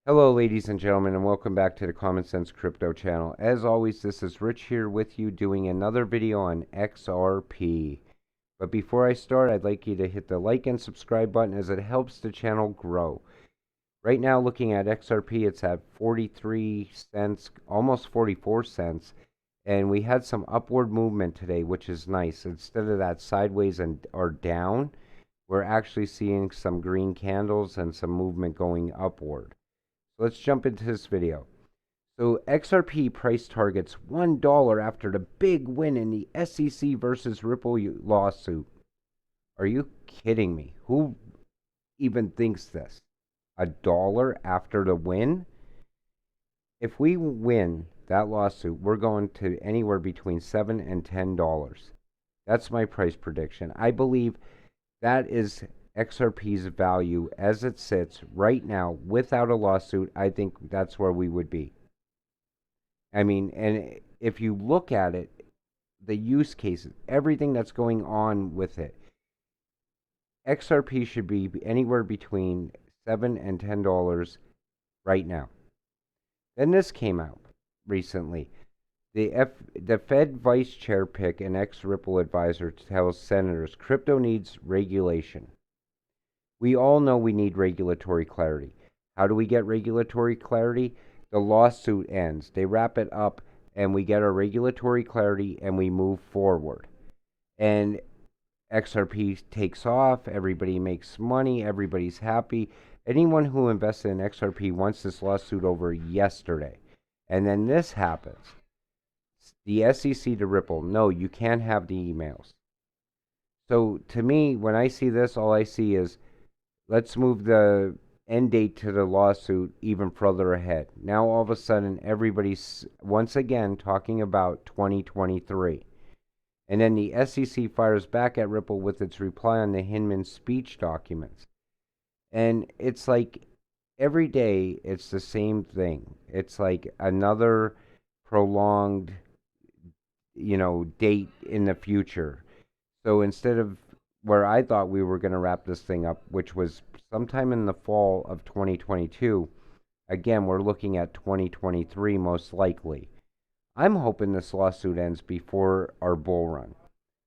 Hello, ladies and gentlemen, and welcome back to the Common Sense Crypto channel. As always, this is Rich here with you doing another video on XRP. But before I start, I'd like you to hit the like and subscribe button as it helps the channel grow. Right now, looking at XRP, it's at 43 cents, almost 44 cents. And we had some upward movement today, which is nice. Instead of that sideways or down, we're actually seeing some green candles and some movement going upward. Let's jump into this video. So XRP price targets $1 after the big win in the SEC versus Ripple lawsuit. Are you kidding me? Who even thinks this? $1 after the win? If we win that lawsuit, we're going to anywhere between $7 and $10. That's my price prediction. I believe that is XRP's value as it sits right now without a lawsuit. I think that's where we would be. I mean, and if you look at it, the use cases, everything that's going on with it, XRP should be anywhere between $7 and $10 right now. Then this came out recently. The Fed vice chair pick and ex-Ripple advisor tells senators crypto needs regulation. We all know we need regulatory clarity. How do we get regulatory clarity? The lawsuit ends. They wrap it up, and we get our regulatory clarity, and we move forward. And XRP takes off. Everybody makes money. Everybody's happy. Anyone who invested in XRP wants this lawsuit over yesterday. And then this happens. The SEC to Ripple, no, you can't have the emails. So to me, when I see this, all I see is let's move the end date to the lawsuit even further ahead. Now all of a sudden everybody's once again talking about 2023. And then the SEC fires back at Ripple with its reply on the Hinman speech documents. And it's like every day it's the same thing. It's like another prolonged, date in the future. So instead of where I thought we were going to wrap this thing up, which was sometime in the fall of 2022, again, we're looking at 2023 most likely. I'm hoping this lawsuit ends before our bull run.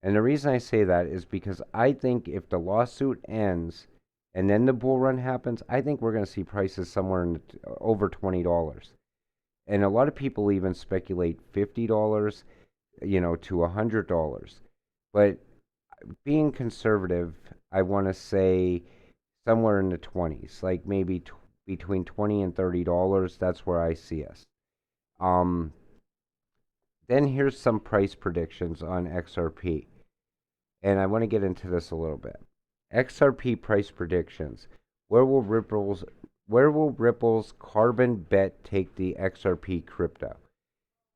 And the reason I say that is because I think if the lawsuit ends and then the bull run happens, I think we're going to see prices somewhere over $20. And a lot of people even speculate $50, to $100. But being conservative, I want to say somewhere in the 20s, like maybe between $20 and $30. That's where I see us. Then here's some price predictions on XRP. And I want to get into this a little bit. XRP price predictions. Where will Ripple's carbon bet take the XRP crypto?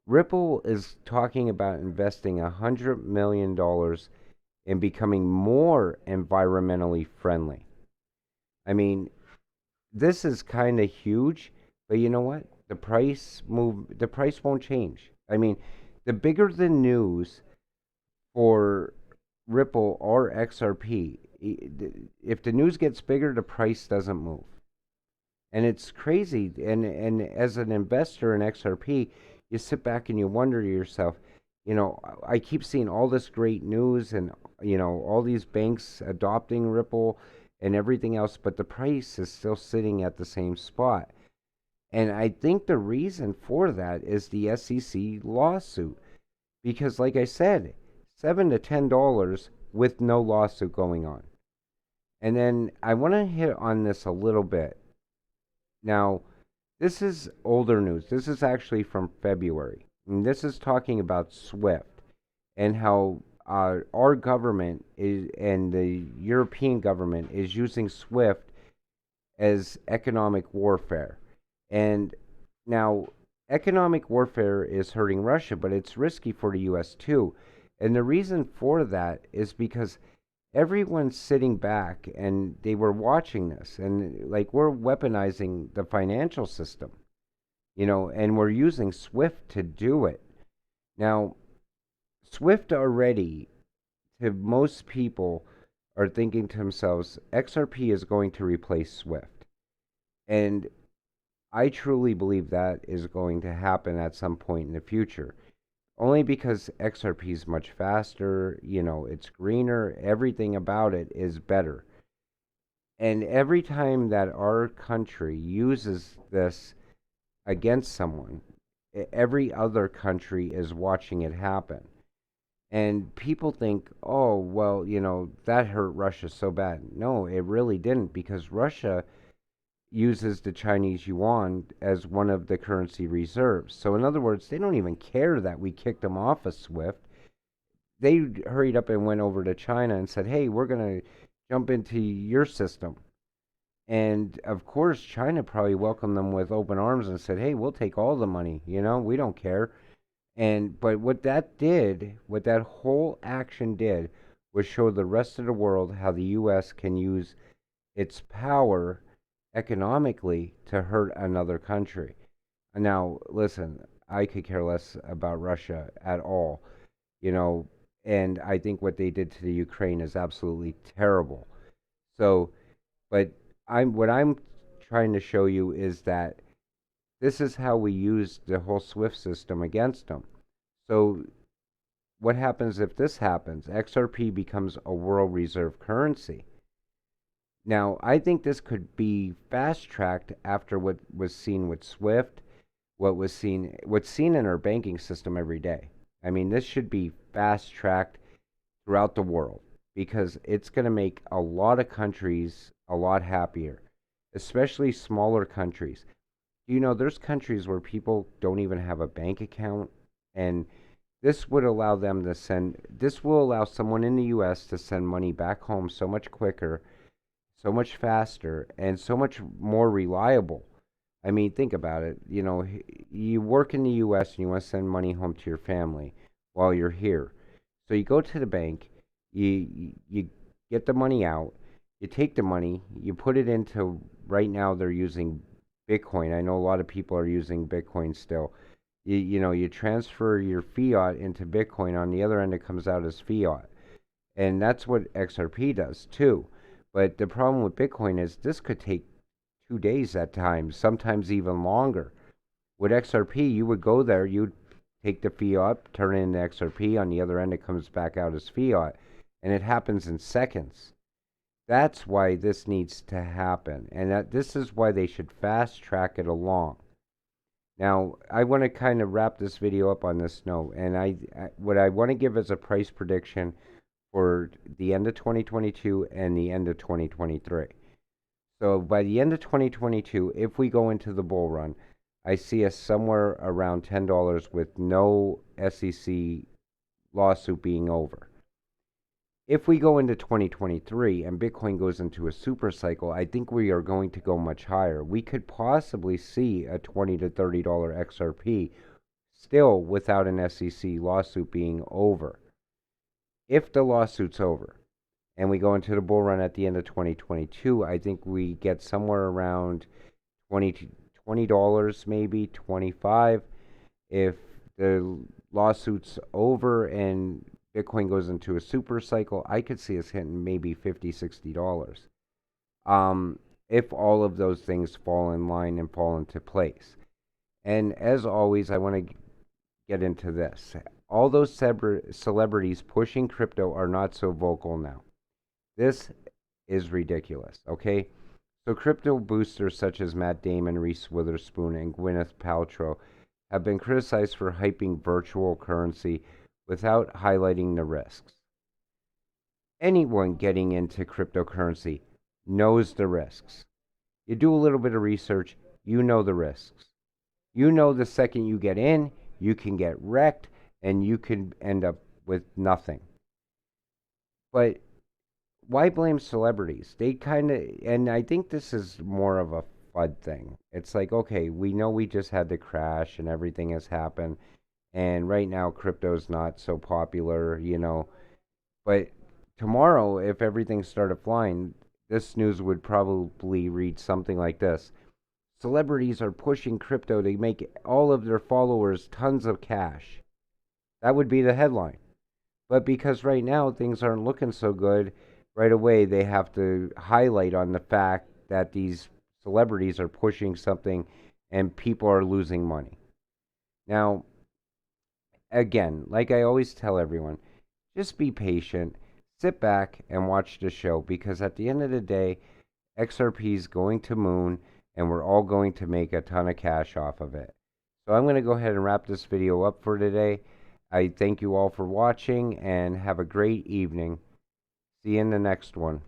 Ripple is talking about investing $100 million in becoming more environmentally friendly. I mean, this is kind of huge, but you know what? The price won't change. I mean, the bigger the news for Ripple or XRP, if the news gets bigger, the price doesn't move. And it's crazy. And as an investor in XRP, you sit back and you wonder to yourself, I keep seeing all this great news and, all these banks adopting Ripple and everything else, but the price is still sitting at the same spot. And I think the reason for that is the SEC lawsuit. Because, like I said, $7 to $10 with no lawsuit going on. And then I want to hit on this a little bit. Now, this is older news. This is actually from February. And this is talking about SWIFT and how our government and the European government is using SWIFT as economic warfare. And now, economic warfare is hurting Russia, but it's risky for the U.S. too. And the reason for that is because everyone's sitting back and they were watching this, and like we're weaponizing the financial system, and we're using SWIFT to do it. Now, SWIFT already, to most people, are thinking to themselves, XRP is going to replace SWIFT. And I truly believe that is going to happen at some point in the future. Only because XRP is much faster, it's greener, everything about it is better. And every time that our country uses this against someone, every other country is watching it happen. And people think, oh, well, that hurt Russia so bad. No, it really didn't, because Russia uses the Chinese yuan as one of the currency reserves. So, in other words, they don't even care that we kicked them off of SWIFT. They hurried up and went over to China and said, hey, we're going to jump into your system. And of course, China probably welcomed them with open arms and said, hey, we'll take all the money. We don't care. But what that whole action did was show the rest of the world how the U.S. can use its power economically to hurt another country. Now, listen, I could care less about Russia at all, you know, and I think what they did to the Ukraine is absolutely terrible. So, but what I'm trying to show you is that this is how we use the whole SWIFT system against them. So, what happens if this happens? XRP becomes a world reserve currency. Now, I think this could be fast tracked after what was seen with SWIFT, what's seen in our banking system every day. I mean, this should be fast tracked throughout the world because it's going to make a lot of countries a lot happier, especially smaller countries. There's countries where people don't even have a bank account, and this will allow someone in the US to send money back home so much quicker, so much faster, and so much more reliable. I mean, think about it. You work in the US and you want to send money home to your family while you're here. So you go to the bank, you get the money out, you take the money, you put it into, right now they're using Bitcoin. I know a lot of people are using Bitcoin still. You transfer your fiat into Bitcoin. On the other end, it comes out as fiat, and that's what XRP does too. But the problem with Bitcoin is this could take 2 days at times, sometimes even longer. With XRP, you would go there, you'd take the fiat, turn it into XRP. On the other end, it comes back out as fiat, and it happens in seconds. That's why this needs to happen, and this is why they should fast track it along. Now, I want to kind of wrap this video up on this note, and what I want to give as a price prediction for the end of 2022 and the end of 2023. So by the end of 2022, if we go into the bull run, I see us somewhere around $10 with no SEC lawsuit being over. If we go into 2023 and Bitcoin goes into a super cycle, I think we are going to go much higher. We could possibly see a $20 to $30 XRP still without an SEC lawsuit being over. If the lawsuit's over and we go into the bull run at the end of 2022, I think we get somewhere around $20 maybe, 25. If the lawsuit's over and Bitcoin goes into a super cycle, I could see us hitting maybe $50, $60. If all of those things fall in line and fall into place. And as always, I want to get into this. All those celebrities pushing crypto are not so vocal now. This is ridiculous, okay? So crypto boosters such as Matt Damon, Reese Witherspoon, and Gwyneth Paltrow have been criticized for hyping virtual currency without highlighting the risks. Anyone getting into cryptocurrency knows the risks. You do a little bit of research, you know the risks. You know the second you get in, you can get wrecked and you can end up with nothing. But why blame celebrities? They kind of, and I think this is more of a FUD thing. It's like, okay, we know we just had the crash and everything has happened. And right now, crypto's not so popular, But tomorrow, if everything started flying, this news would probably read something like this. Celebrities are pushing crypto to make all of their followers tons of cash. That would be the headline. But because right now things aren't looking so good, right away they have to highlight on the fact that these celebrities are pushing something and people are losing money. Now, again, like I always tell everyone, just be patient, sit back and watch the show, because at the end of the day, XRP is going to moon and we're all going to make a ton of cash off of it. So I'm going to go ahead and wrap this video up for today. I thank you all for watching and have a great evening. See you in the next one.